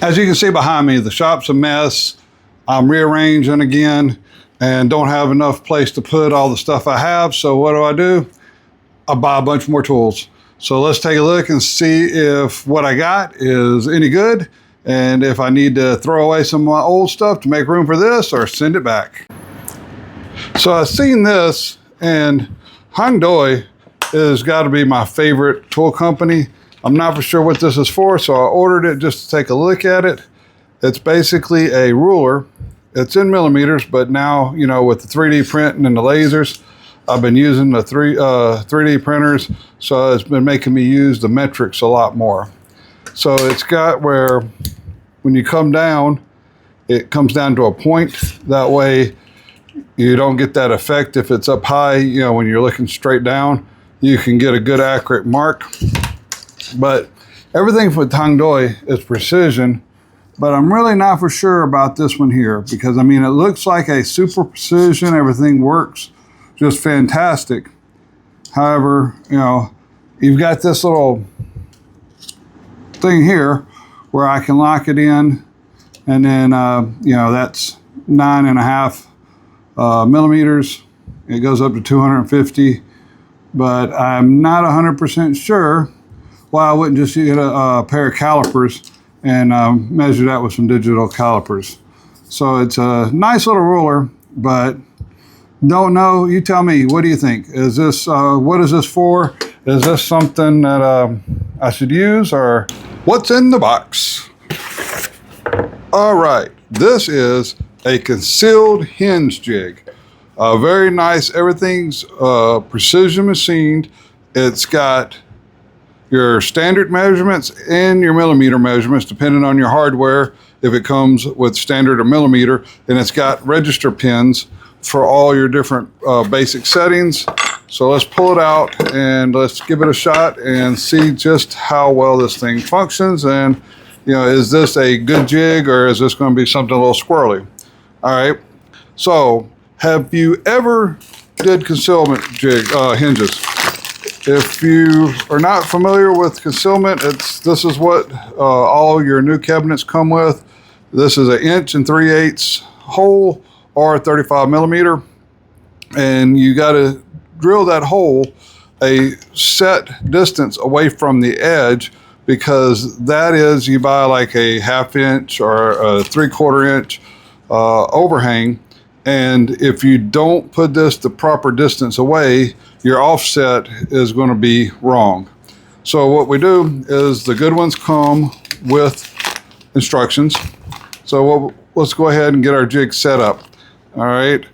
As you can see behind me, the shop's a mess. I'm rearranging again and don't have enough place to put all the stuff I have. So what do? I buy a bunch more tools. So let's take a look and see if what I got is any good and if I need to throw away some of my old stuff to make room for this or send it back. So I've seen this, and Hongdui has got to be my favorite tool company. I'm not for sure what this is for, so I ordered it just to take a look at it. It's basically a ruler. It's in millimeters, but now, you know, with the 3D printing and the lasers, I've been using the 3D printers, so it's been making me use the metrics a lot more. So it's got where when you come down, it comes down to a point. That way you don't get that effect if it's up high, you know, when you're looking straight down, you can get a good accurate mark. But everything with Hongdui is precision, but I'm really not for sure about this one here because, I mean, it looks like a super precision, everything works just fantastic. However, you know, you've got this little thing here where I can lock it in, and then, you know, that's 9.5 millimeters. It goes up to 250, but I'm not 100% sure why I wouldn't just get a pair of calipers and measure that with some digital calipers. So it's a nice little ruler, but don't know. You tell me, what do you think? Is this, what is this for? Is this something that I should use, or what's in the box? All right, this is a concealed hinge jig. Very nice, everything's precision machined. It's got your standard measurements and your millimeter measurements, depending on your hardware, if it comes with standard or millimeter, and it's got register pins for all your different basic settings. So let's pull it out and let's give it a shot and see just how well this thing functions. And, you know, is this a good jig or is this going to be something a little squirrely? All right. So have you ever did concealment jig hinges? If you are not familiar with concealment, this is what all your new cabinets come with. This is 1 3/8 hole or 35 millimeter, and you got to drill that hole a set distance away from the edge, because that is, you buy like a 1/2 inch or a 3/4 inch overhang, and if you don't put this the proper distance away, your offset is going to be wrong. So what we do is, the good ones come with instructions. So let's go ahead and get our jig set up. All right.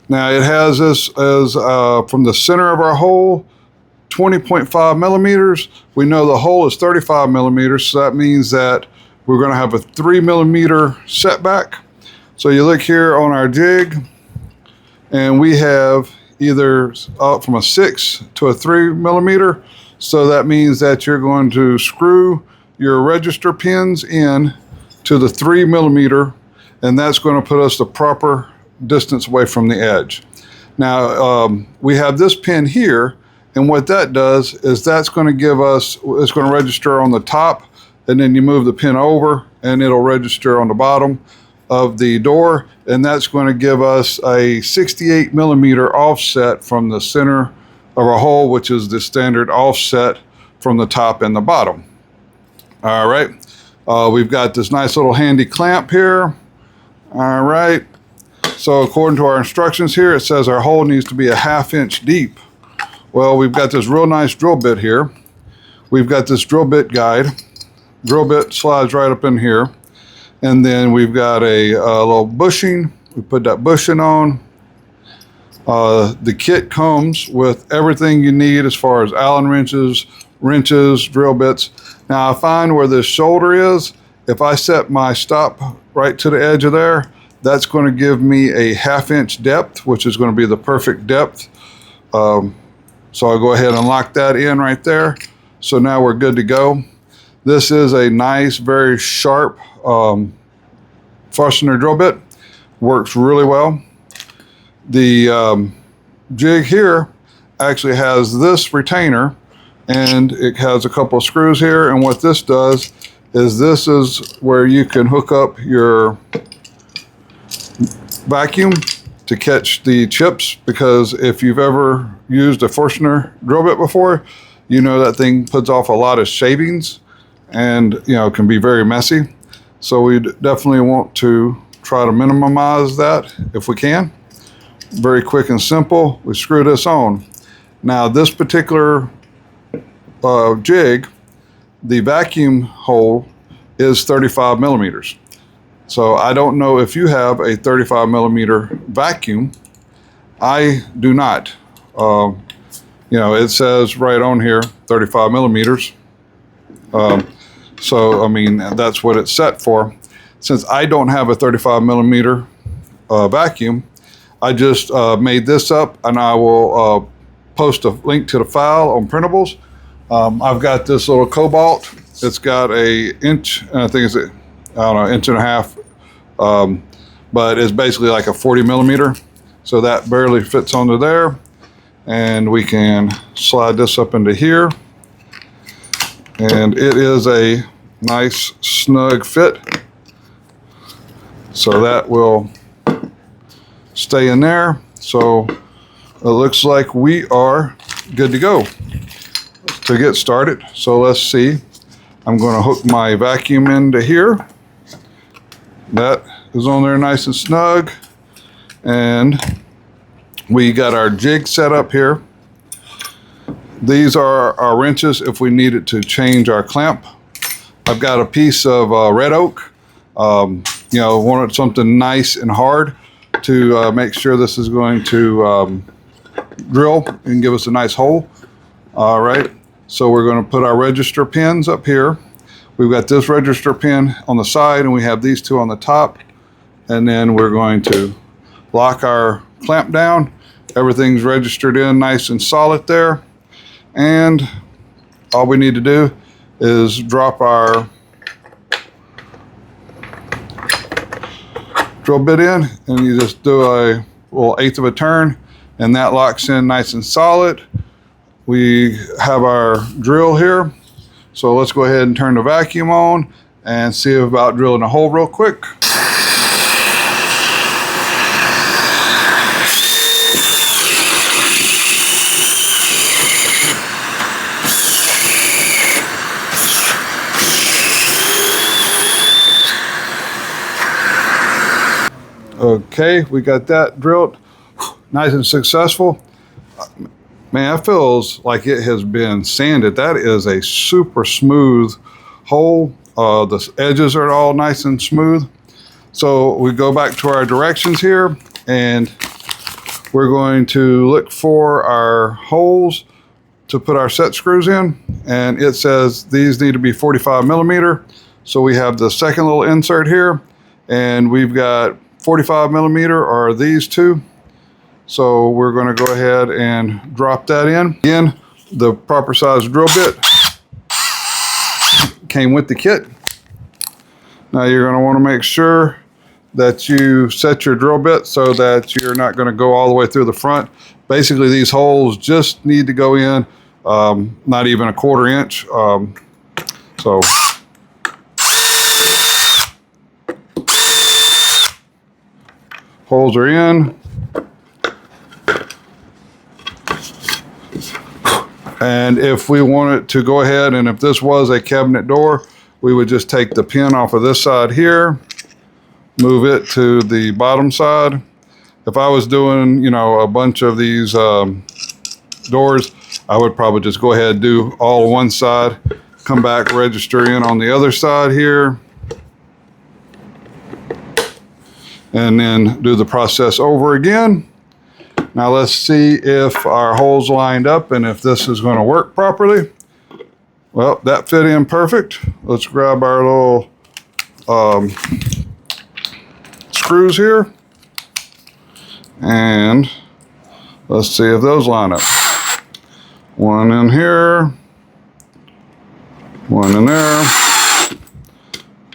Now it has this as from the center of our hole, 20.5 millimeters. We know the hole is 35 millimeters, so that means that we're going to have a 3 millimeter setback. So you look here on our jig, and we have either from a 6 to a 3 millimeter. So that means that you're going to screw your register pins in to the 3 millimeter, and that's going to put us the proper distance away from the edge. Now we have this pin here, and what that does is that's going to give us, it's going to register on the top, and then you move the pin over and it'll register on the bottom of the door, and that's going to give us a 68 millimeter offset from the center of our hole, which is the standard offset from the top and the bottom. All right, we've got this nice little handy clamp here. All right, so according to our instructions here, it says our hole needs to be a 1/2 inch deep. Well, we've got this real nice drill bit here. We've got this drill bit guide. Drill bit slides right up in here. And then we've got a little bushing. We put that bushing on. The kit comes with everything you need as far as Allen wrenches, drill bits. Now I find where this shoulder is, if I set my stop right to the edge of there, that's going to give me a 1/2 inch depth, which is going to be the perfect depth. So I'll go ahead and lock that in right there. So now we're good to go. This is a nice, very sharp Forstner drill bit. Works really well. The jig here actually has this retainer, and it has a couple of screws here, and what this does is this is where you can hook up your vacuum to catch the chips, because if you've ever used a Forstner drill bit before, you know that thing puts off a lot of shavings and can be very messy. So we definitely want to try to minimize that if we can. Very quick and simple. We screw this on. Now this particular jig, the vacuum hole is 35 millimeters. So I don't know if you have a 35 millimeter vacuum. I do not. It says right on here 35 millimeters. So I mean, that's what it's set for. Since I don't have a 35 millimeter vacuum, I just made this up, and I will post a link to the file on printables. I've got this little cobalt. It's got a inch, and I think it's inch and a half, but it's basically like a 40 millimeter. So that barely fits onto there, and we can slide this up into here, and it is a nice snug fit. So that will stay in there. So it looks like we are good to go to get started. So let's see. I'm going to hook my vacuum into here. That is on there nice and snug. And we got our jig set up here. These are our wrenches if we needed to change our clamp. I've got a piece of red oak. Wanted something nice and hard to make sure this is going to drill and give us a nice hole. All right, so we're going to put our register pins up here. We've got this register pin on the side, and we have these two on the top. And then we're going to lock our clamp down. Everything's registered in nice and solid there. And all we need to do is drop our drill bit in, and you just do a little 1/8 of a turn, and that locks in nice and solid. We have our drill here, so let's go ahead and turn the vacuum on and see about drilling a hole real quick. Okay, we got that drilled nice and successful. Man, that feels like it has been sanded. That is a super smooth hole. The edges are all nice and smooth. So we go back to our directions here, and we're going to look for our holes to put our set screws in. And it says these need to be 45 millimeter. So we have the second little insert here, and we've got 45 millimeter are these two. So we're going to go ahead and drop that in. Again, the proper size drill bit came with the kit. Now you're going to want to make sure that you set your drill bit so that you're not going to go all the way through the front. Basically, these holes just need to go in, not even 1/4 inch. So holes are in. And if we wanted to go ahead, and if this was a cabinet door, we would just take the pin off of this side here, move it to the bottom side. If I was doing, a bunch of these doors, I would probably just go ahead and do all on one side, come back, register in on the other side here, and then do the process over again. Now let's see if our holes lined up and if this is going to work properly. Well, that fit in perfect. Let's grab our little screws here, and let's see if those line up. One in here, one in there,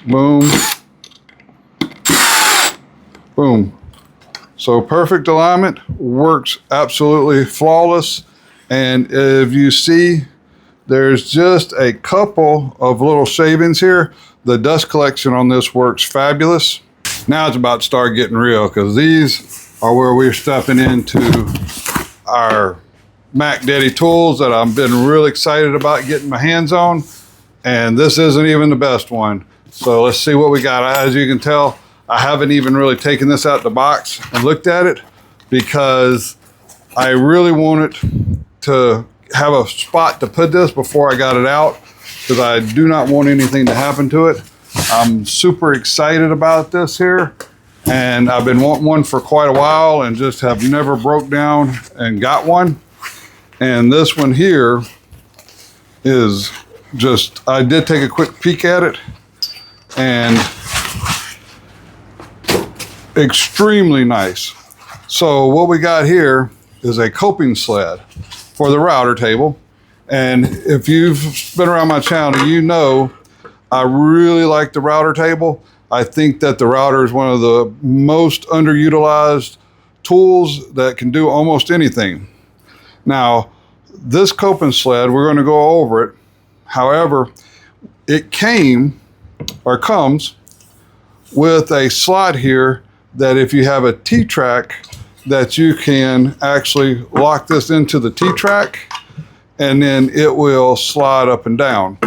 boom, boom. So perfect alignment, works absolutely flawless. And if you see There's just a couple of little shavings here. The dust collection on this works fabulous. Now it's about to start getting real, because these are where we're stepping into our Mac Daddy tools that I've been really excited about getting my hands on. And this isn't even the best one. So let's see what we got. As you can tell, I haven't even really taken this out the box and looked at it, because I really wanted to have a spot to put this before I got it out, because I do not want anything to happen to it. I'm super excited about this here, and I've been wanting one for quite a while and just have never broke down and got one. And this one here is just, I did take a quick peek at it, and extremely nice. So what we got here is a coping sled for the router table. And if you've been around my channel, you know I really like the router table. I think that the router is one of the most underutilized tools that can do almost anything. Now, this coping sled, we're going to go over it. However, it comes with a slot here that if you have a T-track, that you can actually lock this into the T-track, and then it will slide up and down.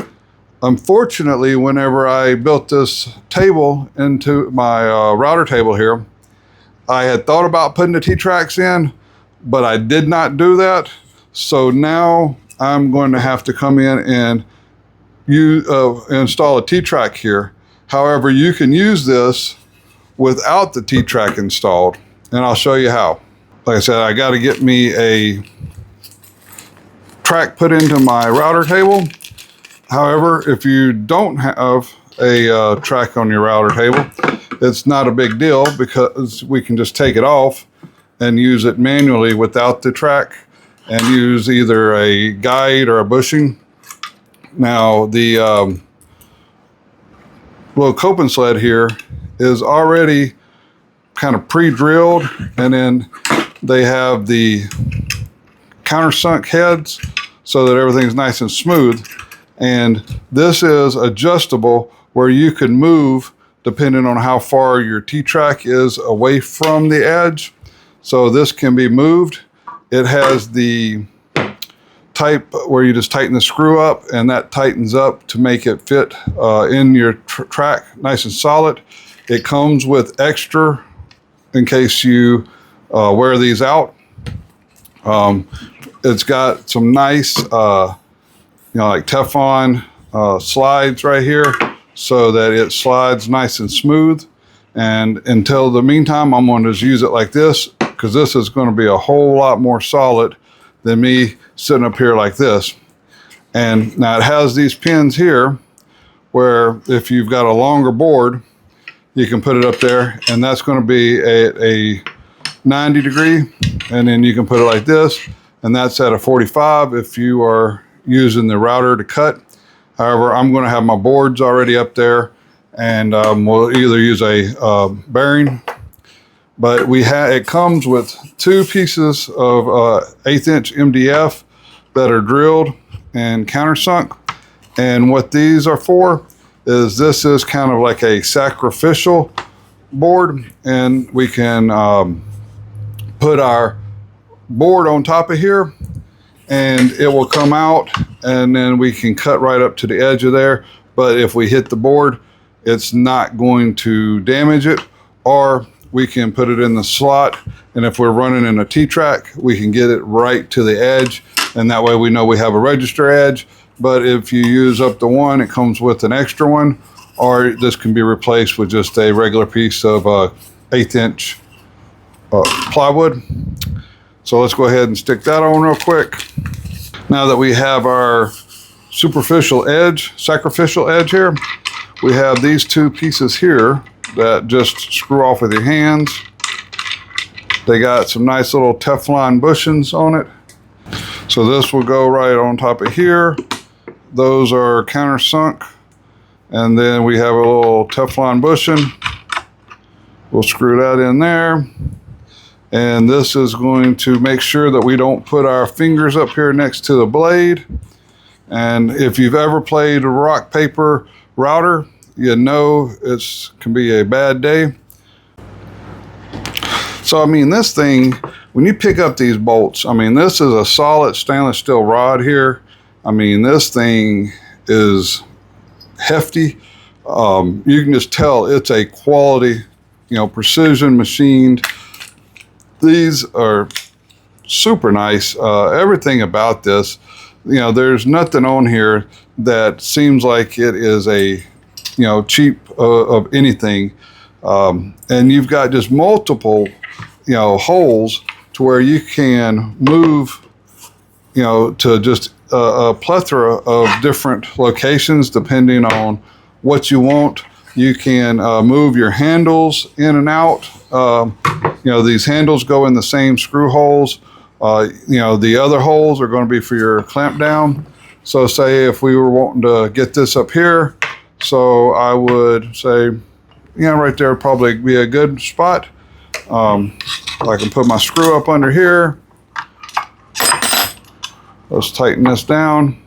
Unfortunately, whenever I built this table into my router table here, I had thought about putting the T-tracks in, but I did not do that. So now I'm going to have to come in and install a T-track here. However, you can use this without the T-track installed, and I'll show you how. Like I said, I got to get me a track put into my router table. However, if you don't have a track on your router table, it's not a big deal, because we can just take it off and use it manually without the track, and use either a guide or a bushing. Now, the little coping sled here is already kind of pre-drilled, and then they have the countersunk heads so that everything's nice and smooth. And this is adjustable, where you can move depending on how far your T-track is away from the edge. So this can be moved. It has the type where you just tighten the screw up, and that tightens up to make it fit in your track nice and solid. It comes with extra in case you wear these out. It's got some nice like Teflon slides right here, so that it slides nice and smooth. And until the meantime, I'm going to just use it like this, because this is going to be a whole lot more solid than me sitting up here like this. And now it has these pins here where if you've got a longer board, you can put it up there, and that's going to be a 90 degree, and then you can put it like this, and that's at a 45 if you are using the router to cut. However, I'm going to have my boards already up there, and we'll either use a bearing, but it comes with two pieces of 1/8 inch MDF that are drilled and countersunk. And what these are for is, this is kind of like a sacrificial board, and we can put our board on top of here, and it will come out, and then we can cut right up to the edge of there. But if we hit the board, it's not going to damage it. Or we can put it in the slot, and if we're running in a T-track, we can get it right to the edge, and that way we know we have a register edge. But if you use up the one, it comes with an extra one, or this can be replaced with just a regular piece of 1/8 inch plywood. So let's go ahead and stick that on real quick. Now that we have our sacrificial edge here, we have these two pieces here that just screw off with your hands. They got some nice little Teflon bushings on it. So this will go right on top of here. Those are countersunk. And then we have a little Teflon bushing. We'll screw that in there. And this is going to make sure that we don't put our fingers up here next to the blade. And if you've ever played a rock, paper router, you know it can be a bad day. So, I mean, this thing, when you pick up these bolts, I mean, this is a solid stainless steel rod here. I mean, this thing is hefty. You can just tell it's a quality, you know, precision machined. These are super nice. Everything about this, you know, there's nothing on here that seems like it is a, you know, cheap of anything. And you've got just multiple, you know, holes to where you can move, you know, to just a plethora of different locations depending on what you want. You can move your handles in and out. You know, these handles go in the same screw holes. You know, the other holes are going to be for your clamp down. So say if we were wanting to get this up here, so I would say, you know, right there would probably be a good spot. I can put my screw up under here. Let's tighten this down.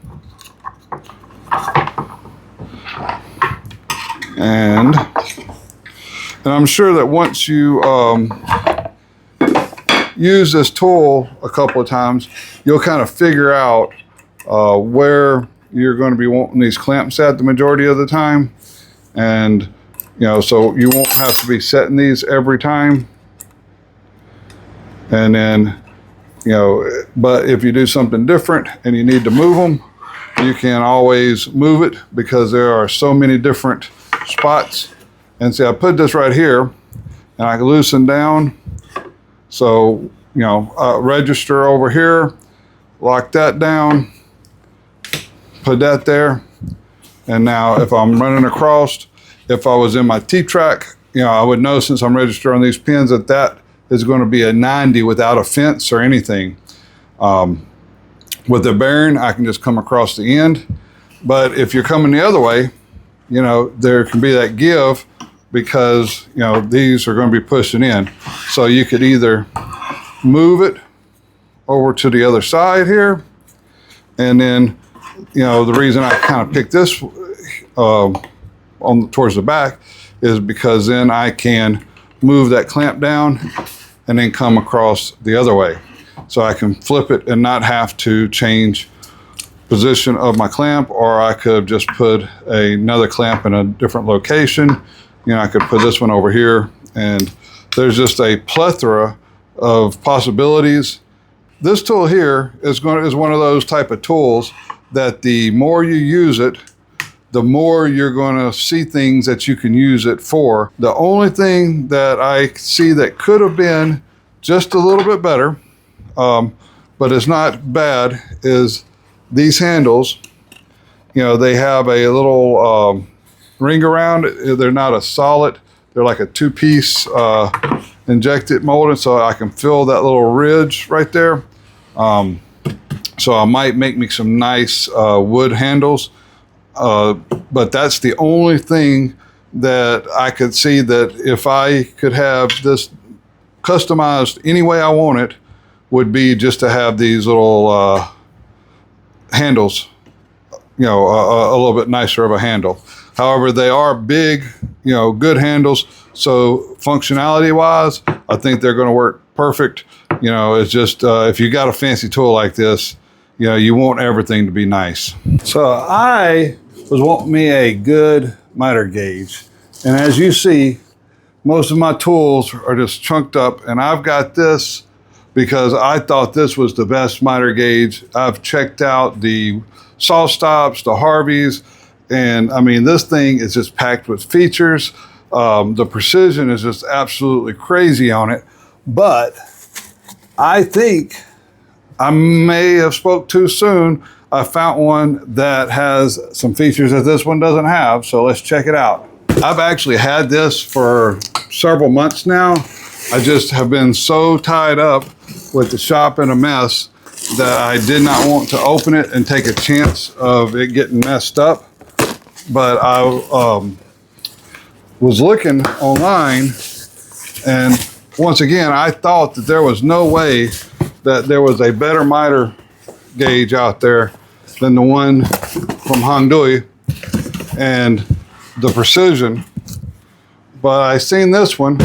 And I'm sure that once you use this tool a couple of times, you'll kind of figure out where you're going to be wanting these clamps at the majority of the time. And, you know, so you won't have to be setting these every time. And then, you know, but if you do something different and you need to move them, you can always move it because there are so many different spots. And see, I put this right here and I can loosen down. So, you know, register over here, lock that down, put that there. And now if I'm running across, if I was in my T-track, you know, I would know since I'm registered on these pins that that is going to be a 90 without a fence or anything. With the bearing, I can just come across the end. But if you're coming the other way, you know, there can be that give because, you know, these are going to be pushing in. So you could either move it over to the other side here. And then, you know, the reason I kind of picked this towards the back is because then I can move that clamp down and then come across the other way. So I can flip it and not have to change position of my clamp, or I could just put another clamp in a different location. You know, I could put this one over here, and there's just a plethora of possibilities. This tool here is one of those type of tools that the more you use it, the more you're going to see things that you can use it for. The only thing that I see that could have been just a little bit better, but it's not bad, is these handles. You know, they have a little ring around it. They're not a solid. They're like a two-piece injected molding, so I can fill that little ridge right there. So I might make me some nice wood handles. But that's the only thing that I could see that if I could have this customized any way I want it, would be just to have these little handles, you know, a little bit nicer of a handle. However, they are big, you know, good handles. So functionality wise, I think they're going to work perfect. You know, it's just if you got a fancy tool like this, you know, you want everything to be nice. So I was wanting me a good miter gauge. And as you see, most of my tools are just chunked up, and I've got this because I thought this was the best miter gauge. I've checked out the soft stops, the Harveys, and I mean, this thing is just packed with features. The precision is just absolutely crazy on it. But I think I may have spoke too soon. I found one that has some features that this one doesn't have, so let's check it out. I've actually had this for several months now. I just have been so tied up with the shop in a mess that I did not want to open it and take a chance of it getting messed up. But I was looking online, and once again, I thought that there was no way that there was a better miter gauge out there than the one from Hongdui and the precision. But I seen this one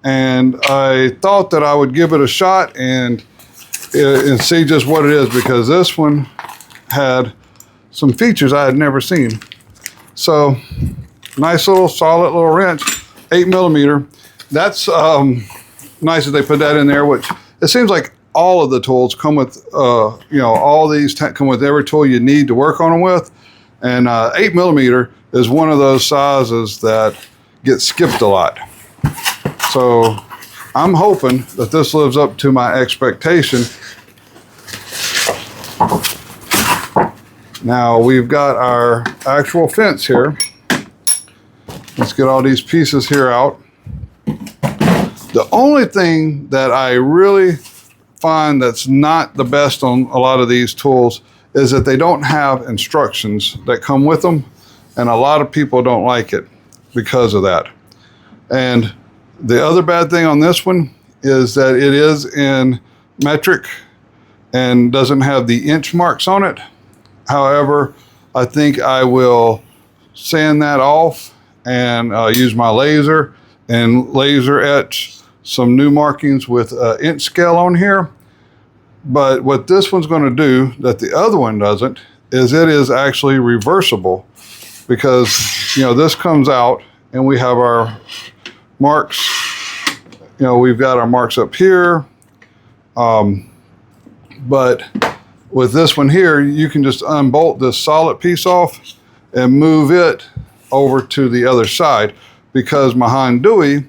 and I thought that I would give it a shot and see just what it is, because this one had some features I had never seen. So nice little solid little wrench, 8mm. That's nice that they put that in there, which it seems like all of the tools come with, you know, all these come with every tool you need to work on them with. And 8mm is one of those sizes that gets skipped a lot. So I'm hoping that this lives up to my expectation. Now we've got our actual fence here. Let's get all these pieces here out. The only thing that I really find that's not the best on a lot of these tools is that they don't have instructions that come with them, and a lot of people don't like it because of that. And the other bad thing on this one is that it is in metric and doesn't have the inch marks on it. However, I think I will sand that off and use my laser and laser etch some new markings with inch scale on here. But what this one's going to do that the other one doesn't is it is actually reversible, because, you know, this comes out and we have our marks. You know, we've got our marks up here, but with this one here, you can just unbolt this solid piece off and move it over to the other side, because my Hongdui,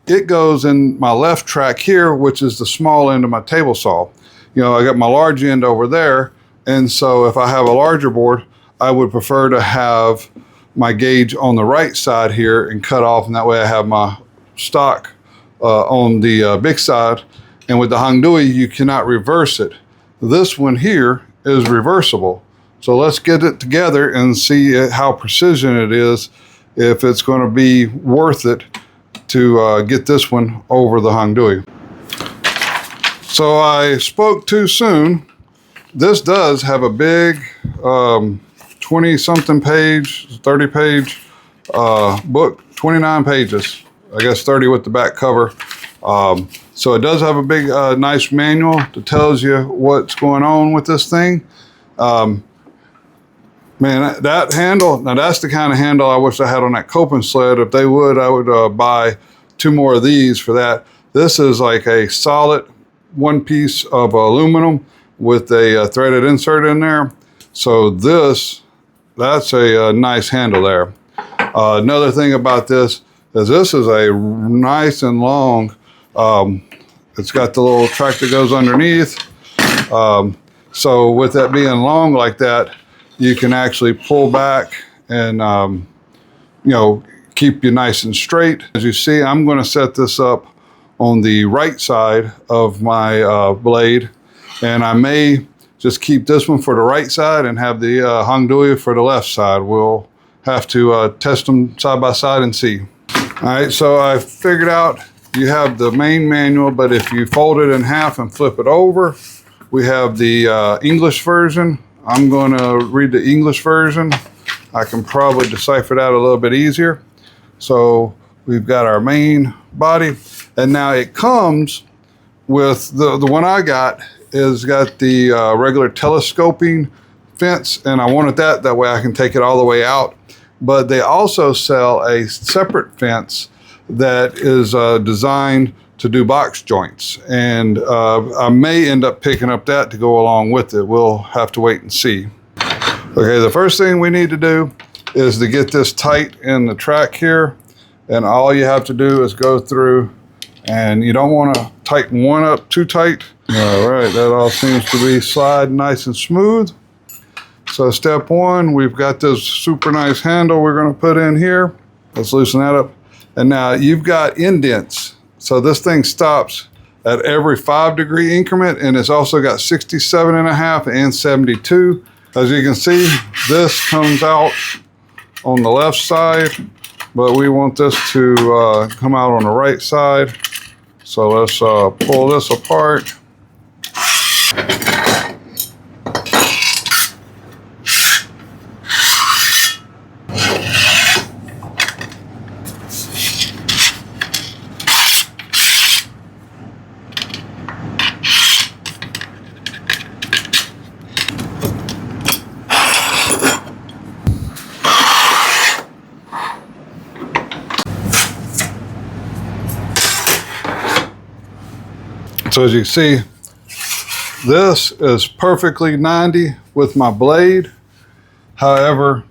it goes in my left track here, which is the small end of my table saw. You know, I got my large end over there, and so if I have a larger board, I would prefer to have my gauge on the right side here and cut off, and that way I have my stock on the big side. And with the Hongdui, you cannot reverse it. This one here is reversible. So let's get it together and see how precision it is, if it's going to be worth it to get this one over the Hongdui. So I spoke too soon. This does have a big 20-something page, 30-page book, 29 pages. I guess 30 with the back cover. So it does have a big, nice manual that tells you what's going on with this thing. Man, that handle, now that's the kind of handle I wish I had on that coping sled. If they would, I would buy 2 more of these for that. This is like a solid one piece of aluminum with a threaded insert in there. So that's a nice handle there. Another thing about this is a nice and long, it's got the little track that goes underneath. So with that being long like that, you can actually pull back and, you know, keep you nice and straight. As you see, I'm going to set this up on the right side of my blade, and I may just keep this one for the right side and have the Hongdui for the left side. We'll have to test them side by side and see. All right, so I figured out you have the main manual, but if you fold it in half and flip it over, we have the English version. I'm going to read the English version. I can probably decipher that a little bit easier. So we've got our main body, and now it comes with the one I got is got the regular telescoping fence, and I wanted that way I can take it all the way out. But they also sell a separate fence that is designed to do box joints, and I may end up picking up that to go along with it. We'll have to wait and see. Okay, the first thing we need to do is to get this tight in the track here, and all you have to do is go through, and you don't want to tighten one up too tight. All right, that all seems to be sliding nice and smooth. So step one, we've got this super nice handle we're going to put in here. Let's loosen that up. And now you've got indents. So this thing stops at every 5-degree increment, and it's also got 67.5 and 72. As you can see, this comes out on the left side, but we want this to come out on the right side. So let's pull this apart. So as you can see, this is perfectly 90 with my blade. However,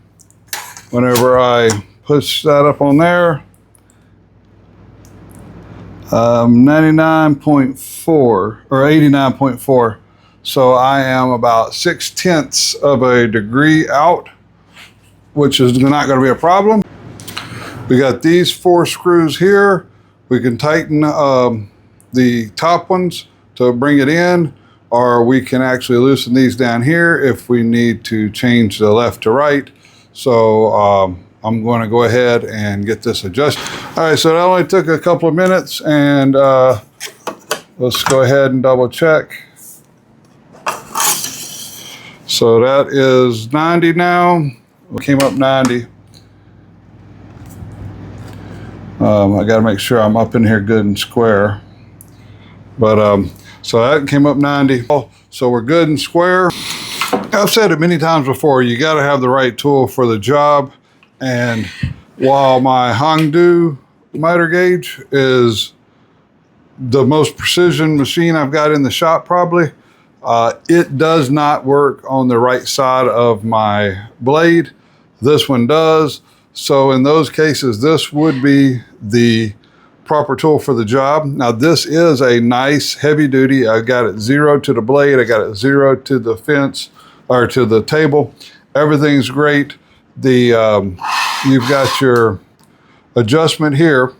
whenever I push that up on there, 99.4 or 89.4. So I am about 6/10 of a degree out, which is not going to be a problem. We got these 4 screws here. We can tighten the top ones to bring it in, or we can actually loosen these down here if we need to change the left to right. So I'm going to go ahead and get this adjusted. All right, so that only took a couple of minutes, and let's go ahead and double check. So that is 90 now. We came up 90. I got to make sure I'm up in here good and square. But so that came up 90. So we're good and square. I've said it many times before, you got to have the right tool for the job. And while my Hongdui Miter Gage is the most precision machine I've got in the shop probably, it does not work on the right side of my blade. This one does. So in those cases, this would be the proper tool for the job. Now this is a nice heavy duty. I got it 0 to the blade. I got it 0 to the fence or to the table. Everything's great. The you've got your adjustment here,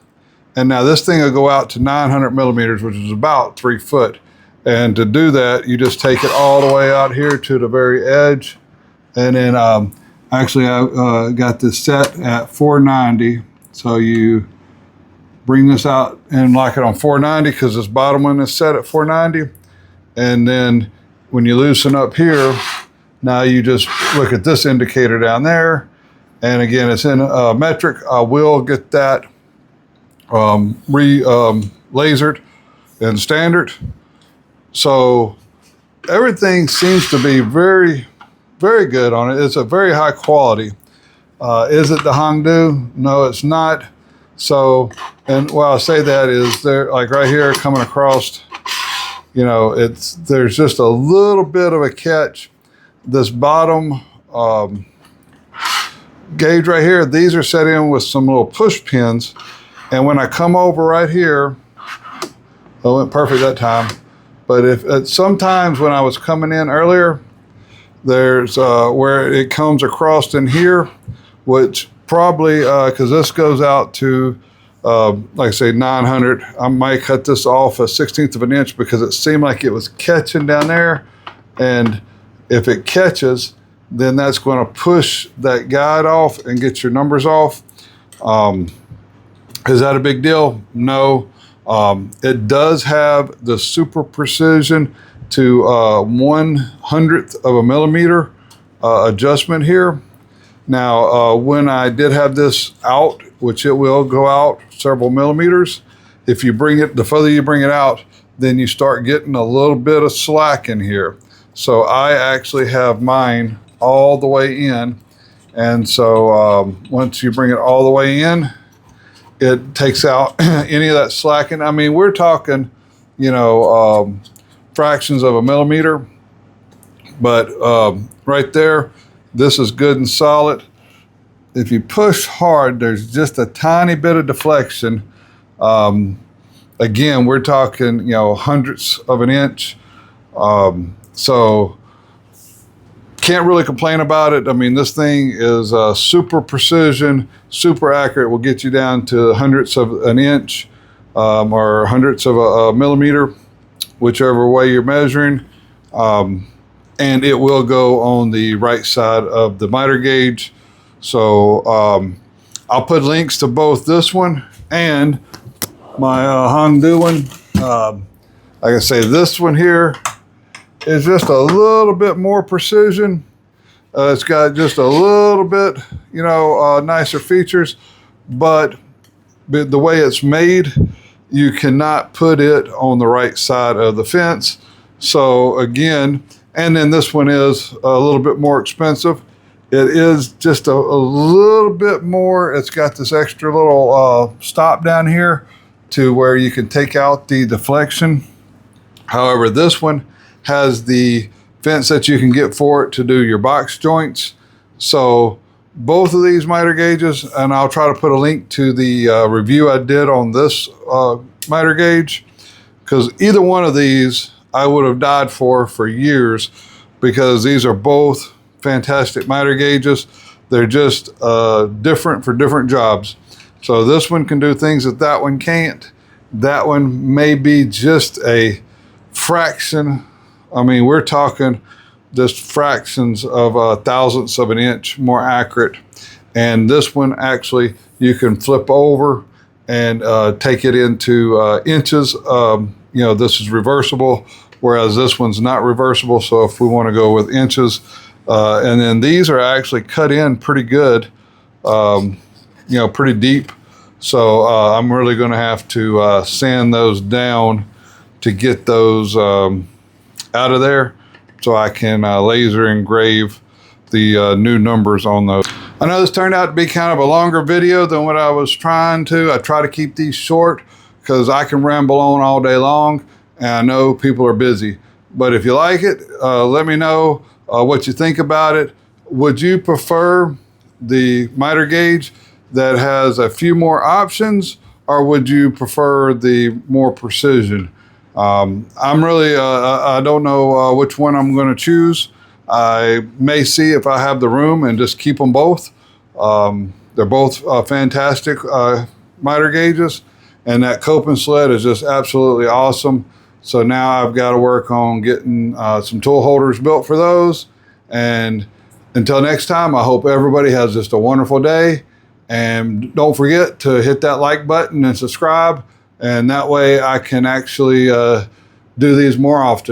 and now this thing will go out to 900 millimeters, which is about 3 foot. And to do that, you just take it all the way out here to the very edge, and then actually I got this set at 490. So you bring this out and lock it on 490 because this bottom one is set at 490. And then when you loosen up here, now you just look at this indicator down there. And again, it's in metric. I will get that lasered and standard. So everything seems to be very, very good on it. It's a very high quality. Is it the Hangdo? No, it's not. So, and why I say that is there, like right here coming across, you know, there's just a little bit of a catch. This bottom gauge right here, these are set in with some little push pins. And when I come over right here, I went perfect that time. But if sometimes when I was coming in earlier, there's where it comes across in here, which probably, because this goes out to, like I say, 900. I might cut this off a 1/16 of an inch because it seemed like it was catching down there. And if it catches, then that's going to push that guide off and get your numbers off. Is that a big deal? No. It does have the super precision to 1/100th of a millimeter adjustment here. Now, when I did have this out, which it will go out several millimeters, if you bring it, the further you bring it out, then you start getting a little bit of slack in here. So I actually have mine all the way in. And so once you bring it all the way in, it takes out any of that slacking. I mean, we're talking, you know, fractions of a millimeter, but right there, this is good and solid. If you push hard, there's just a tiny bit of deflection. Again, we're talking, you know, 100ths of an inch. So can't really complain about it. I mean, this thing is super precision, super accurate. Will get you down to 100ths of an inch or 100ths of a millimeter, whichever way you're measuring. And it will go on the right side of the miter gauge. So I'll put links to both this one and my Hongdui one. Like I say, this one here is just a little bit more precision. It's got just a little bit, you know, nicer features, but the way it's made, you cannot put it on the right side of the fence. So again, and then this one is a little bit more expensive. It is just a little bit more. It's got this extra little stop down here to where you can take out the deflection. However, this one has the fence that you can get for it to do your box joints. So both of these miter gauges, and I'll try to put a link to the review I did on this miter gauge, because either one of these I would have died for years, because these are both fantastic miter gauges. They're just different for different jobs. So this one can do things that that one can't. That one may be just a fraction. I mean, we're talking just fractions of thousandths of an inch more accurate. And this one actually you can flip over and take it into inches. You know, this is reversible, whereas this one's not reversible. So if we want to go with inches, and then these are actually cut in pretty good, you know, pretty deep. So I'm really going to have to sand those down to get those out of there, so I can laser engrave the new numbers on those. I know this turned out to be kind of a longer video than what I was trying to. I try to keep these short because I can ramble on all day long, and I know people are busy. But if you like it, let me know what you think about it. Would you prefer the miter gauge that has a few more options, or would you prefer the more precision? I'm really, I don't know which one I'm going to choose. I may see if I have the room and just keep them both. They're both fantastic miter gauges, and that coping sled is just absolutely awesome. So now I've got to work on getting some tool holders built for those. And until next time, I hope everybody has just a wonderful day. And don't forget to hit that like button and subscribe. And that way I can actually do these more often.